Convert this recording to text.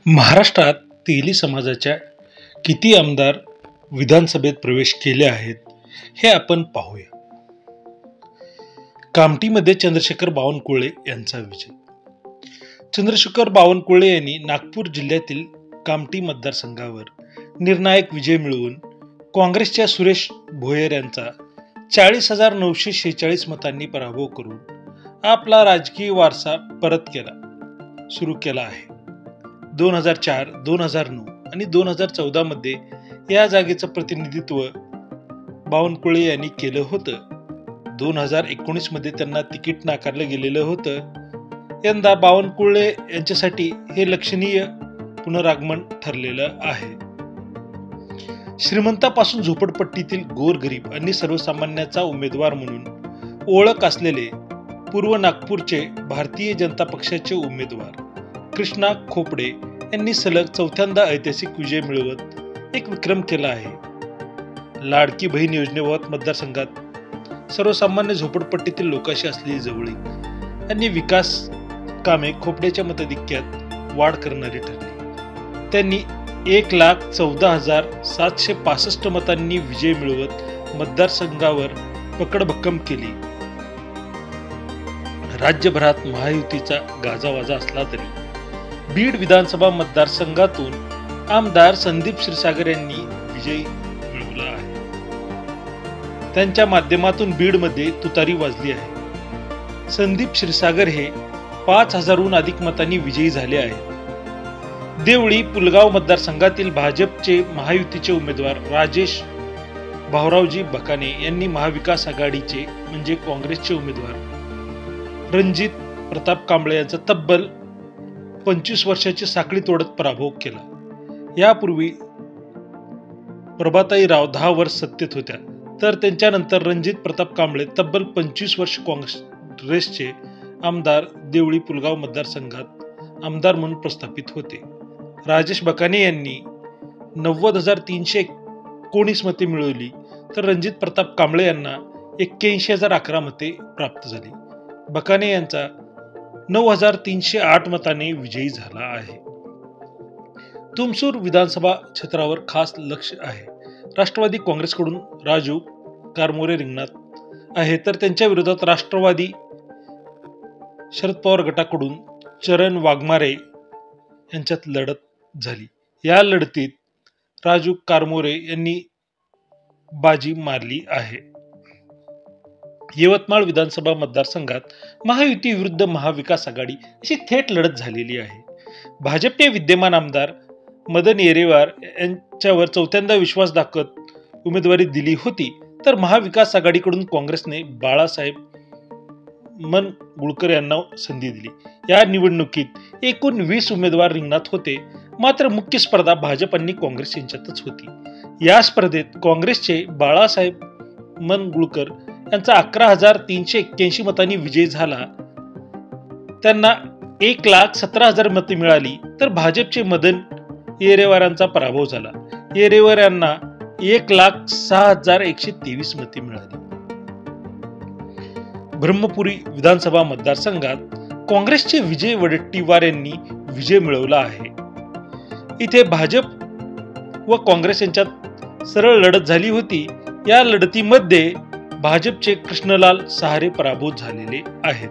महाराष्ट्रात तेली समाजाच्या किती आमदार विधानसभेत प्रवेश केले आहेत हे आपण पाहूया. कामठीमध्ये चंद्रशेखर बावनकुळे यांचा विजय. चंद्रशेखर बावनकुळे यांनी नागपूर जिल्ह्यातील कामठी मतदारसंघावर निर्णायक विजय मिळवून काँग्रेसच्या सुरेश भोयर यांचा 40,946 मतांनी पराभव करून आपला राजकीय वारसा परत सुरू केला आहे. 2004, 2009 आणि 2014 मध्ये या जागेचं प्रतिनिधित्व बावनकुळे यांनी केलं होतं. 2019 मध्ये त्यांना तिकीट नाकारलं गेलेलं होतं. यंदा बावनकुळे यांच्यासाठी हे लक्षणीय पुनरागमन ठरलेलं आहे. श्रीमंतापासून झोपडपट्टीतील गोरगरीब आणि सर्वसामान्याचा उमेदवार म्हणून ओळख असलेले पूर्व नागपूरचे भारतीय जनता पक्षाचे उमेदवार कृष्णा खोपडे यांनी सलग चौथ्यांदा ऐतिहासिक विजय मिळवत एक विक्रम केला आहे. लाडकी बहीण योजनेबाबत मतदारसंघात सर्वसामान्य झोपडपट्टीतील लोकांशी असलेली जवळीक आणि विकास कामे खोपड्याच्या मताधिक्यात वाढ करणारी ठरली. त्यांनी 1,14,765 मतांनी विजय मिळवत मतदारसंघावर पकडभक्कम केली. राज्यभरात महायुतीचा गाजावाजा असला तरी बीड विधानसभा मतदारसंघातून आमदार संदीप क्षीरसागर यांनी विजय मिळवला आहे. त्यांच्या माध्यमातून बीडमध्ये तुतारी वाजली आहे. संदीप क्षीरसागर हे 5,000हून अधिक मतांनी विजयी झाले आहेत. देवळी पुलगाव मतदारसंघातील भाजपचे महायुतीचे उमेदवार राजेश भाऊरावजी बकाने यांनी महाविकास आघाडीचे म्हणजे काँग्रेसचे उमेदवार रणजित प्रताप कांबळे यांचा तब्बल 25 वर्षाची साखळी तोडत पराभव केला. यापूर्वी प्रभाताई राव 10 वर्ष सत्तेत होत्या, तर त्यांच्यानंतर रणजित प्रताप कांबळे तब्बल 25 वर्ष काँग्रेसचे आमदार देवळी पुलगाव मतदारसंघात आमदार म्हणून प्रस्थापित होते. राजेश बकाने यांनी 90,319 मते मिळवली, तर रणजित प्रताप कांबळे यांना 81,011 मते प्राप्त झाली. बकाने यांचा 9,308 मतांनी विजयी झाला आहे. तुमसूर विधानसभा क्षेत्रावर खास लक्ष आहे. राष्ट्रवादी काँग्रेसकडून राजू कारमोरे रिंगणात आहे, तर त्यांच्या विरोधात राष्ट्रवादी शरद पवार गटाकडून चरण वाघमारे यांच्यात लढत झाली. या लढतीत राजू कारमोरे यांनी बाजी मारली आहे. यवतमाळ विधानसभा मतदारसंघात महायुती विरुद्ध महाविकास आघाडी अशी थेट लढत झालेली आहे. भाजपने विद्यमान आमदार मदन येरेवार यांच्यावर चौथ्यांदा विश्वास दाखवत उमेदवारी दिली होती, तर महाविकास आघाडीकडून काँग्रेसने बाळासाहेब मनगुळकर यांना संधी दिली. या निवडणुकीत एकूण 20 उमेदवार रिंगणात होते, मात्र मुख्य स्पर्धा भाजप आणि काँग्रेस यांच्यातच होती. या स्पर्धेत काँग्रेसचे बाळासाहेब मनगुळकर यांचा 11,381 मतांनी विजय झाला. त्यांना 1,17,000 मते मिळाली, तर भाजपचे मदन येरेवारांचा पराभव झाला. येरेवार यांना 1,06,123 मते मिळाली. ब्रह्मपुरी विधानसभा मतदारसंघात काँग्रेसचे विजय वडेट्टीवार यांनी विजय मिळवला आहे. इथे भाजप व काँग्रेस यांच्यात सरळ लढत झाली होती. या लढतीमध्ये भाजपचे कृष्णलाल सहारे पराभूत झालेले आहेत.